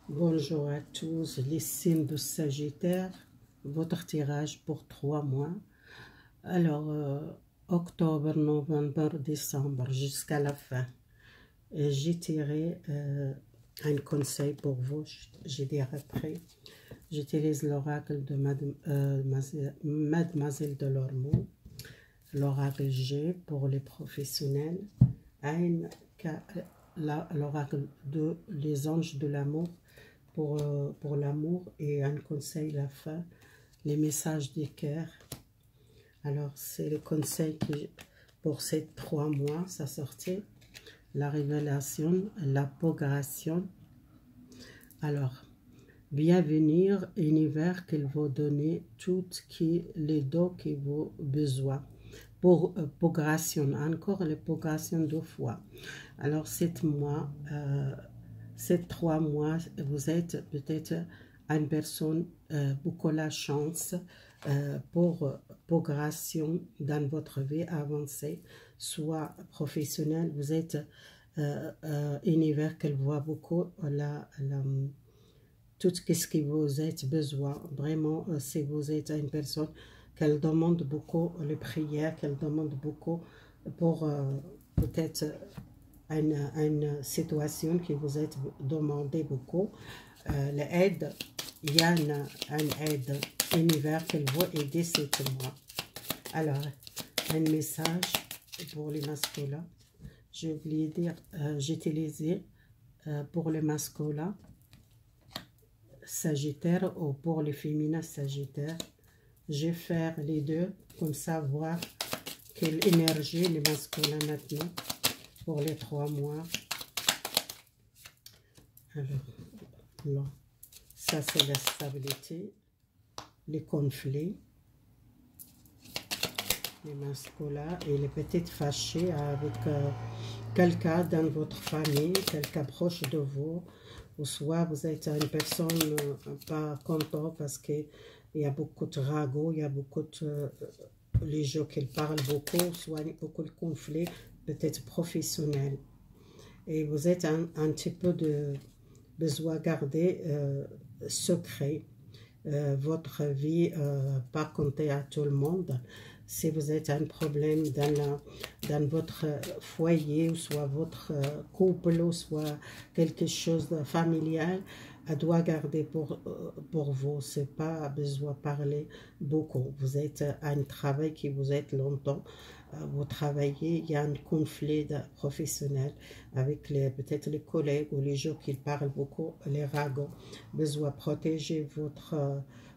Bonjour à tous les signes de Sagittaire, votre tirage pour 3 mois. Alors, octobre, novembre, décembre, jusqu'à la fin. J'ai tiré un conseil pour vous, je dirai après. J'utilise l'oracle de Mademoiselle de l'Ormeau, l'oracle G pour les professionnels, l'oracle de les anges de l'amour pour l'amour, et un conseil à la fin, les messages du cœur. Alors c'est le conseil pour ces 3 mois, ça sortait la révélation, la progression. Alors, bienvenue univers qu'il vous donner tout les dons que vous besoin pour progression, encore les progression 2 fois. Alors 7 mois, ces 3 mois, vous êtes peut-être une personne beaucoup la chance pour progression dans votre vie avancée, soit professionnelle. Vous êtes univers qu'elle voit beaucoup tout ce que vous êtes besoin. Vraiment, si vous êtes une personne qu'elle demande beaucoup les prières, qu'elle demande beaucoup pour peut-être une situation qui vous est demandé beaucoup, l'aide, il y a une aide univers qu'elle veut aider 7 mois. Alors, un message pour les masculins. J'ai oublié de dire, j'ai utilisé pour les masculins Sagittaire ou pour les féminins Sagittaire. Je vais faire les deux, comme ça, voir quelle énergie les masculins maintenant pour les 3 mois. Alors, là, ça c'est la stabilité, les conflits, les masculins et les petites fâchées avec quelqu'un dans votre famille, quelqu'un proche de vous, ou soit vous êtes une personne pas contente parce qu'il y a beaucoup de ragots, il y a beaucoup de les gens qui parlent beaucoup, soit beaucoup de conflits, peut-être professionnels. Et vous êtes un petit peu de besoin de garder secret votre vie, pas compter à tout le monde. Si vous êtes un problème dans votre foyer, ou soit votre couple, ou soit quelque chose de familial, elle doit garder pour vous. C'est pas besoin de parler beaucoup. Vous êtes un travail qui vous êtes longtemps. Vous travaillez, il y a un conflit professionnel avec peut-être les collègues ou les gens qui parlent beaucoup, les ragots. Besoin de protéger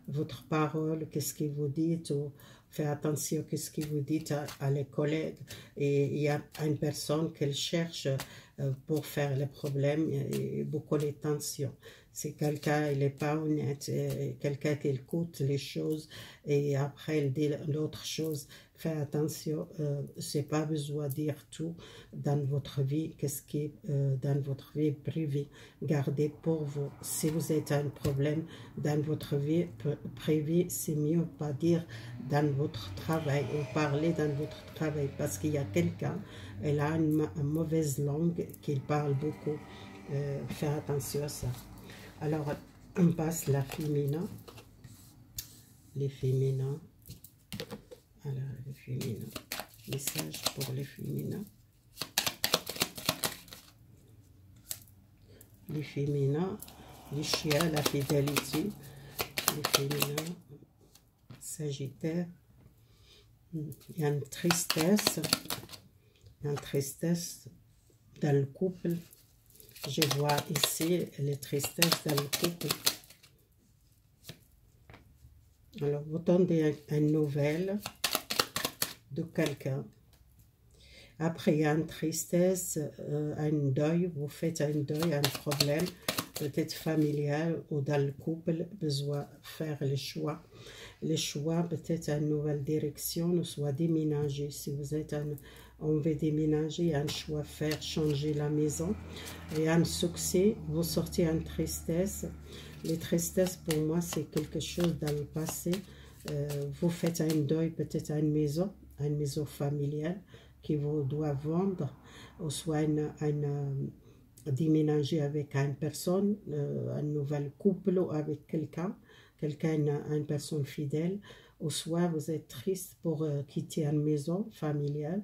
votre parole, qu'est-ce que vous dites, ou faire attention qu'est-ce que vous dites à les collègues. Et il y a une personne qu'elle cherche pour faire les problèmes et beaucoup les tensions. C'est quelqu'un, il n'est pas honnête, quelqu'un qui écoute les choses et après il dit l'autre chose. Faites attention, c'est pas besoin de dire tout dans votre vie, qu'est-ce qui est dans votre vie privée. Gardez pour vous. Si vous êtes un problème dans votre vie privée, c'est mieux pas dire dans votre travail ou parler dans votre travail, parce qu'il y a quelqu'un, elle a une mauvaise langue, qu'il parle beaucoup. Faire attention à ça. Alors, on passe la féminin. Les féminins. Alors, les féminins. Message pour les féminins. Les féminins. Les chiens, la fidélité. Les féminins. Sagittaire. Il y a une tristesse. Il y a une tristesse dans le couple. Je vois ici les tristesses dans le couple. Alors, vous tendez une nouvelle de quelqu'un. Après, il y a une tristesse, un deuil. Vous faites un deuil, un problème, peut-être familial ou dans le couple. Besoin de faire les choix. Les choix, peut-être une nouvelle direction, soit déménager. Si vous êtes on veut déménager, un choix faire changer la maison. Et un succès, vous sortez en tristesse. Les tristesses, pour moi, c'est quelque chose dans le passé. Vous faites un deuil, peut-être à une maison familiale qui vous doit vendre, ou soit déménager avec une personne, un nouvel couple ou avec une personne fidèle, ou soit vous êtes triste pour quitter une maison familiale,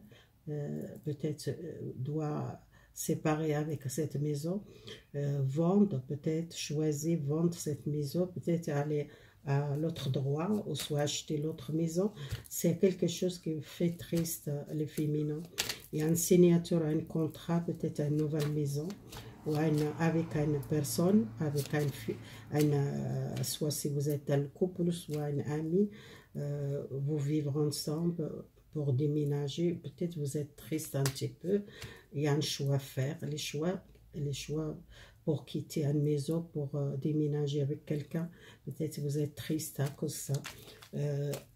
peut-être doit séparer avec cette maison, vendre, peut-être choisir vendre cette maison, peut-être aller à l'autre droit, ou soit acheter l'autre maison. C'est quelque chose qui fait triste les féminins. Il y a une signature, un contrat, peut-être une nouvelle maison, ou avec une personne, avec soit si vous êtes un couple, soit un ami, vous vivre ensemble pour déménager. Peut-être vous êtes triste un petit peu. Il y a un choix à faire. Les choix pour quitter une maison, pour déménager avec quelqu'un. Peut-être vous êtes triste à cause de ça.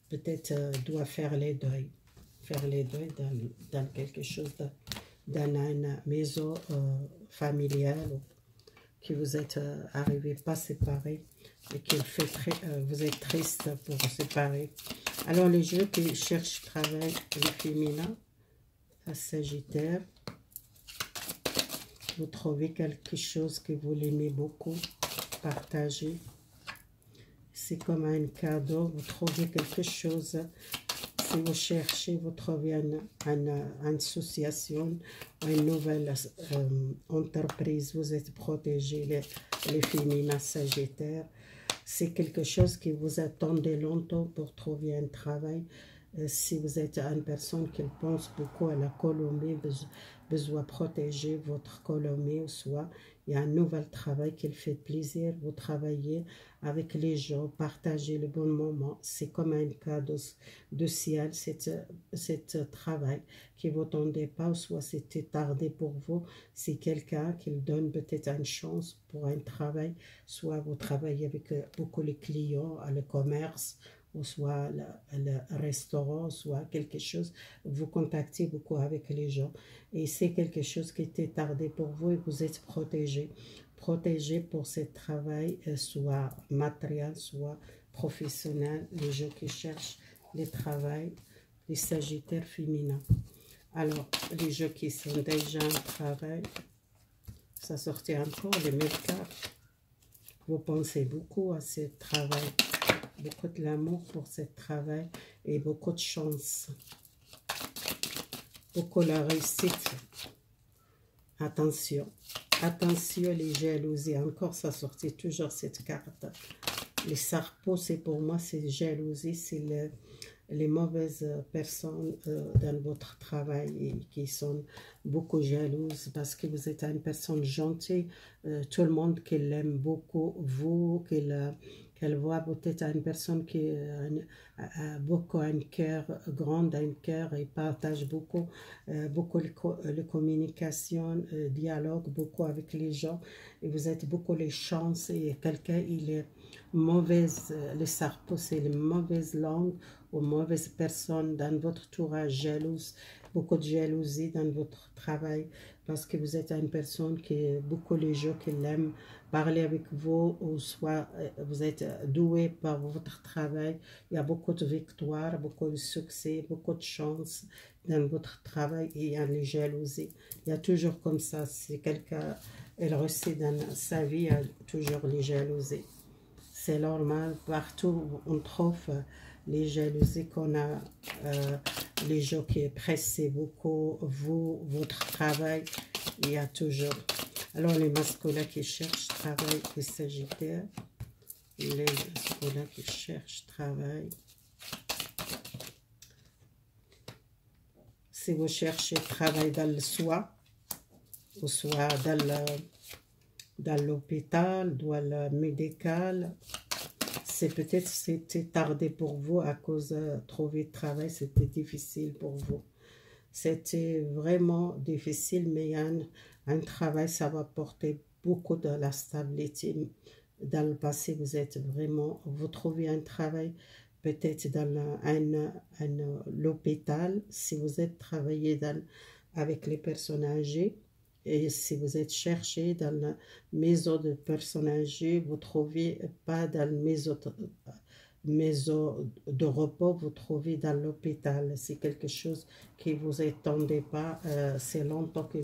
Peut-être doit faire les deuils. Faire les deuils dans quelque chose, dans une maison familiale, que vous êtes arrivé pas séparés et que vous êtes triste pour vous séparer. Alors les jeux qui cherchent travail, les féminins, à Sagittaire, vous trouvez quelque chose que vous l'aimez beaucoup, partager. C'est comme un cadeau, vous trouvez quelque chose. Si vous cherchez, vous trouvez une association, une nouvelle entreprise, vous êtes protégé, les féminins Sagittaires. C'est quelque chose que vous attendez longtemps pour trouver un travail. Si vous êtes une personne qui pense beaucoup à la Colombie, besoin de protéger votre Colombie, ou soit il y a un nouvel travail qui fait plaisir, vous travaillez avec les gens, partagez le bon moment. C'est comme un cadeau de ciel, cet travail qui ne vous attendez pas, ou soit c'était tardé pour vous. C'est quelqu'un qui donne peut-être une chance pour un travail, soit vous travaillez avec beaucoup les clients, le commerce, ou soit le restaurant, soit quelque chose, vous contactez beaucoup avec les gens. Et c'est quelque chose qui était tardé pour vous et vous êtes protégé. Protégé pour ce travail, soit matériel, soit professionnel, les gens qui cherchent le travail, les Sagittaires féminins. Alors, les gens qui sont déjà en travail, ça sortait encore les mêmes cartes. Vous pensez beaucoup à ce travail. Beaucoup de l'amour pour ce travail et beaucoup de chance. Beaucoup la réussite. Attention. Attention les jalousies. Encore ça sortit toujours cette carte. Les sarpeaux, c'est pour moi, c'est jalousie. C'est les mauvaises personnes dans votre travail et qui sont beaucoup jalouses parce que vous êtes une personne gentille. Tout le monde qui l'aime beaucoup, vous, qu'elle voit peut-être une personne qui a beaucoup un cœur grand, un cœur et partage beaucoup, beaucoup de communication, dialogue beaucoup avec les gens. Et vous êtes beaucoup les chances et quelqu'un, il est mauvaise, les sarpeaux, c'est les mauvaises langues ou mauvaises personnes dans votre entourage jalouse, beaucoup de jalousie dans votre travail parce que vous êtes une personne qui beaucoup les gens qui l'aiment parler avec vous ou soit vous êtes doué par votre travail. Il y a beaucoup de victoires, beaucoup de succès, beaucoup de chance dans votre travail et il y a les jalousies. Il y a toujours comme ça, si quelqu'un elle reçoit dans sa vie, il y a toujours les jalousies. C'est normal, partout on trouve les jalousies qu'on a, les gens qui pressent beaucoup, vous, votre travail, il y a toujours. Alors les masculins qui cherchent travail, les Sagittaires, les masculins qui cherchent travail. Si vous cherchez travail dans le soin, ou soit dans l'hôpital, dans le médical, c'est peut-être c'était tardé pour vous à cause de trouver de travail, c'était difficile pour vous. C'était vraiment difficile, mais un travail, ça va porter beaucoup de la stabilité. Dans le passé, vous trouvez un travail, peut-être dans l'hôpital, si vous êtes travaillé avec les personnes âgées, et si vous êtes cherché dans la maison de personnes âgées, vous ne trouvez pas dans la maison de repos, vous trouvez dans l'hôpital. C'est quelque chose que vous n'attendez pas, c'est longtemps que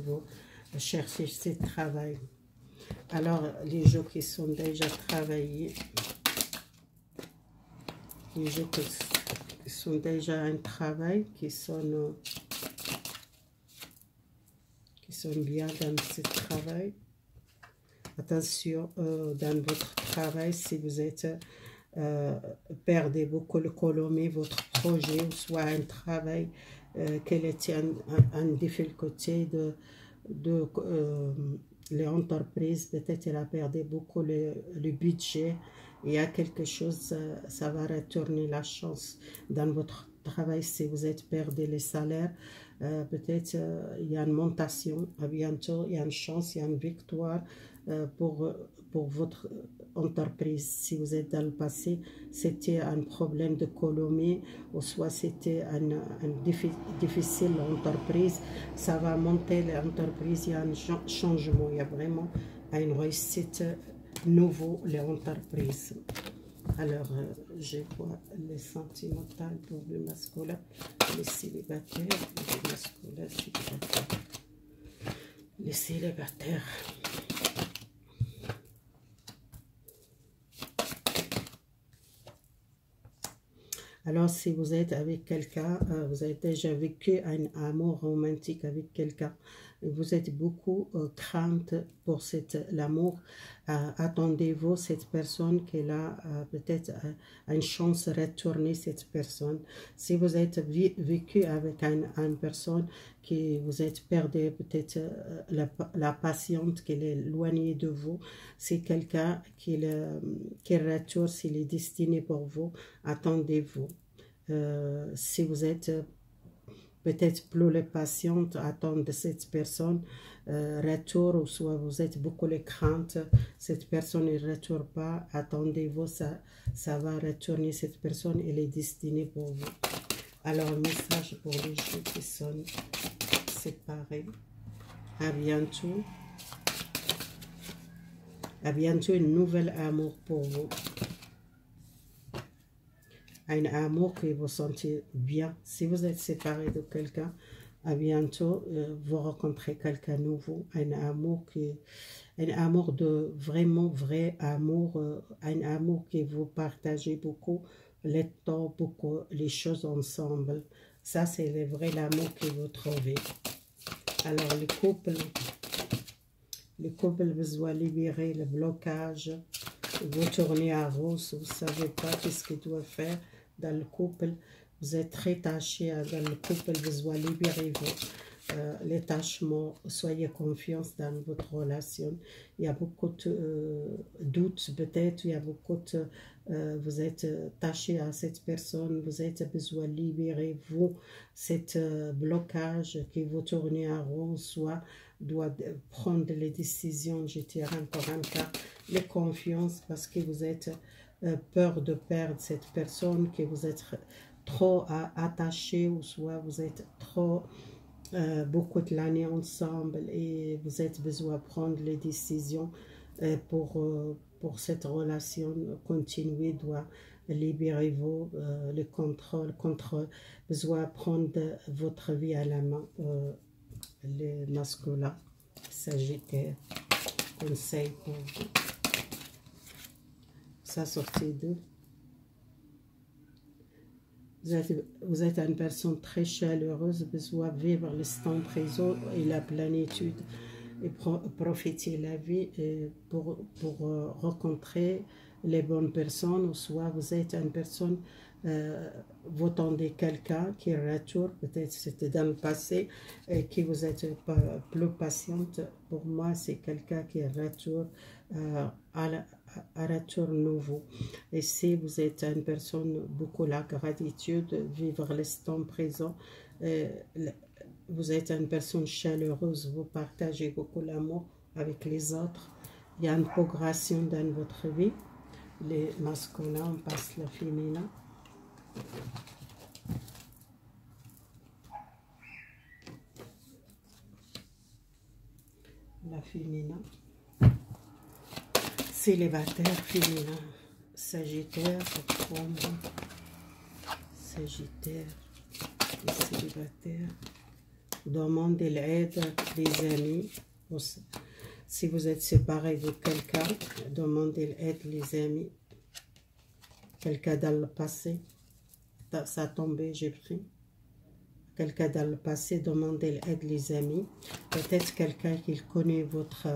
chercher ce travail. Alors, les gens qui sont déjà travaillés, les gens qui sont déjà un travail, qui sont bien dans ce travail. Attention, dans votre travail, si vous êtes perdez beaucoup l'économie, votre projet, ou soit un travail qu'elle était en difficulté de l'entreprise, peut-être elle a perdu beaucoup le budget. Il y a quelque chose, ça va retourner la chance dans votre travail. Si vous êtes perdu les salaires, peut-être il y a une montation, à bientôt il y a une chance, il y a une victoire pour votre entreprise. Si vous êtes dans le passé, c'était un problème d'économie, ou soit c'était un difficile entreprise, ça va monter l'entreprise, il y a un changement, il y a vraiment une réussite nouveau l'entreprise. Alors, je vois les sentimentales pour le masculin, les célibataires, les masculins célibataires, les célibataires. Alors, si vous êtes avec quelqu'un, vous avez déjà vécu un amour romantique avec quelqu'un, vous êtes beaucoup crainte pour l'amour, attendez-vous cette personne qu'elle a peut-être une chance de retourner cette personne. Si vous êtes vécu avec une personne qui vous êtes perdu, peut-être la patiente qui est éloignée de vous, c'est quelqu'un qui retourne, s'il est destiné pour vous, attendez-vous. Si vous êtes peut-être plus les patientes, attendre cette personne retour, ou soit vous êtes beaucoup les craintes, cette personne ne retourne pas, attendez-vous, ça va retourner, cette personne, elle est destinée pour vous. Alors, message pour les gens qui sont séparés. À bientôt. À bientôt, un nouvel amour pour vous. Un amour que vous sentez bien. Si vous êtes séparé de quelqu'un, à bientôt, vous rencontrez quelqu'un nouveau. Un amour de vraiment vrai amour, un amour que vous partagez beaucoup, le temps, beaucoup, les choses ensemble. Ça, c'est le vrai amour que vous trouvez. Alors, le couple besoin libérer le blocage. Vous tournez à rose, vous ne savez pas ce qu'il doit faire. Dans le couple, vous êtes très taché dans le couple, vous allez libérer les tâchements, soyez confiance dans votre relation. Il y a beaucoup de doutes peut-être, il y a beaucoup de, vous êtes taché à cette personne, vous êtes besoin de libérer vous, cet blocage qui vous tournez en rond, soit doit prendre les décisions, je dirais encore un cas, les confiances, parce que vous êtes peur de perdre cette personne, que vous êtes trop attaché, ou soit vous êtes trop beaucoup de l'année ensemble et vous êtes besoin de prendre les décisions pour cette relation continuer, doit libérer vous le contrôle, besoin de prendre votre vie à la main, les masculins, Sagittaire, conseil pour vous. Ça sortit d'eux. Vous êtes une personne très chaleureuse, besoin de vivre l'instant présent et la plénitude et profiter de la vie pour rencontrer les bonnes personnes, ou soit vous êtes une personne, vous attendez quelqu'un qui retourne, peut-être c'était dans le passé, et qui vous êtes plus patiente. Pour moi, c'est quelqu'un qui retourne à retour nouveau. Et si vous êtes une personne beaucoup la gratitude, vivre l'instant présent, vous êtes une personne chaleureuse, vous partagez beaucoup l'amour avec les autres, il y a une progression dans votre vie. Les masculins, on passe le féminin. La féminin. Célibataire féminin. Sagittaire, Sagittaire, les célibataires. Demandez l'aide des amis. Si vous êtes séparé de quelqu'un, demandez l'aide, les amis. Quelqu'un dans le passé, ça a tombé, j'ai pris. Quelqu'un dans le passé, demandez l'aide, les amis. Peut-être quelqu'un qui connaît votre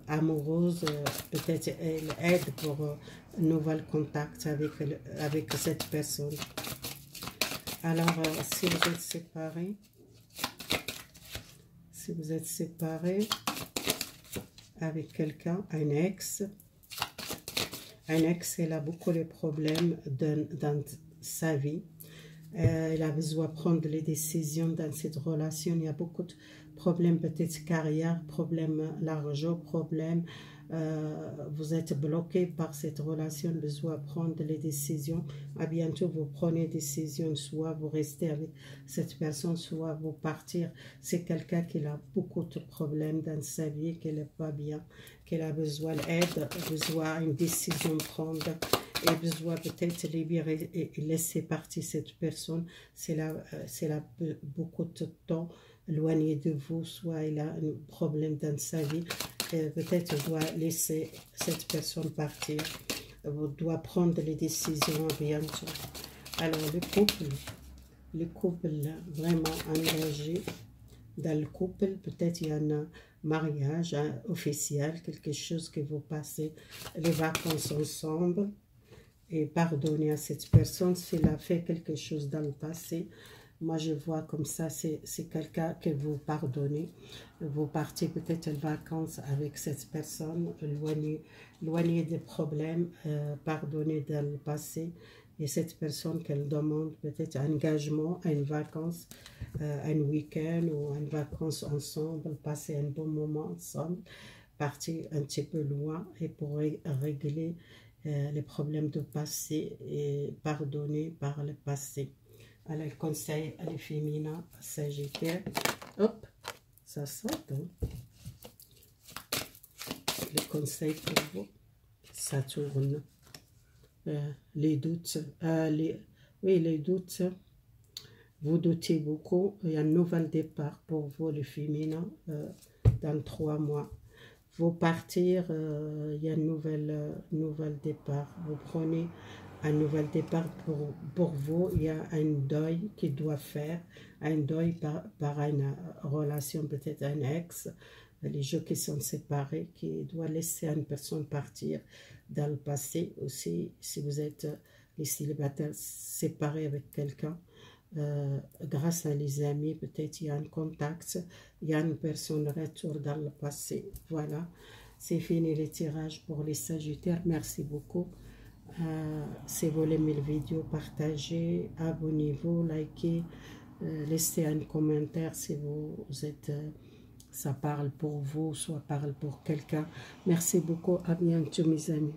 amoureuse, peut-être elle aide pour un nouvel contact avec cette personne. Alors, si vous êtes séparés avec quelqu'un, un ex, il a beaucoup de problèmes dans sa vie. Il a besoin de prendre les décisions dans cette relation. Il y a beaucoup de problèmes, peut-être carrière, problème l'argent, problème. Vous êtes bloqué par cette relation, besoin de prendre les décisions. À bientôt, vous prenez des décisions, soit vous restez avec cette personne, soit vous partir. C'est quelqu'un qui a beaucoup de problèmes dans sa vie, qui n'est pas bien, qui a besoin d'aide, besoin d'une décision de prendre. Et besoin peut-être libérer et laisser partir cette personne. C'est là beaucoup de temps éloigné de vous, soit il a un problème dans sa vie. Peut-être doit laisser cette personne partir. Vous doit prendre les décisions bientôt. Alors le couple vraiment engagé dans le couple, peut-être il y a un mariage officiel, quelque chose que vous passez les vacances ensemble. Et pardonner à cette personne s'il a fait quelque chose dans le passé. Moi, je vois comme ça, c'est quelqu'un que vous pardonnez. Vous partez peut-être en vacances avec cette personne, éloigné des problèmes, pardonner dans le passé. Et cette personne qu'elle demande peut-être un engagement, une vacance, un week-end ou une vacance ensemble, passer un bon moment ensemble, partir un petit peu loin et pour régler les problèmes du passé et pardonner par le passé. Alors, le conseil à les féminins sagittaires. Hop, ça saute. Hein? Le conseil pour vous, ça tourne. Les doutes, les doutes, vous doutez beaucoup. Il y a un nouvel départ pour vous, les féminins, dans 3 mois. Vous partir, il y a un nouvel départ. Vous prenez un nouvel départ pour vous. Il y a un deuil qui doit faire, un deuil par une relation, peut-être un ex, les gens qui sont séparés, qui doivent laisser une personne partir dans le passé. Aussi, si vous êtes les célibataires séparés avec quelqu'un, grâce à les amis, peut-être il y a un contact, il y a une personne retour dans le passé. Voilà, c'est fini les tirages pour les sagittaires. Merci beaucoup. Si vous aimez la vidéo, partagez, abonnez-vous, likez, laissez un commentaire si vous êtes, ça parle pour vous, soit parle pour quelqu'un. Merci beaucoup, à bientôt mes amis.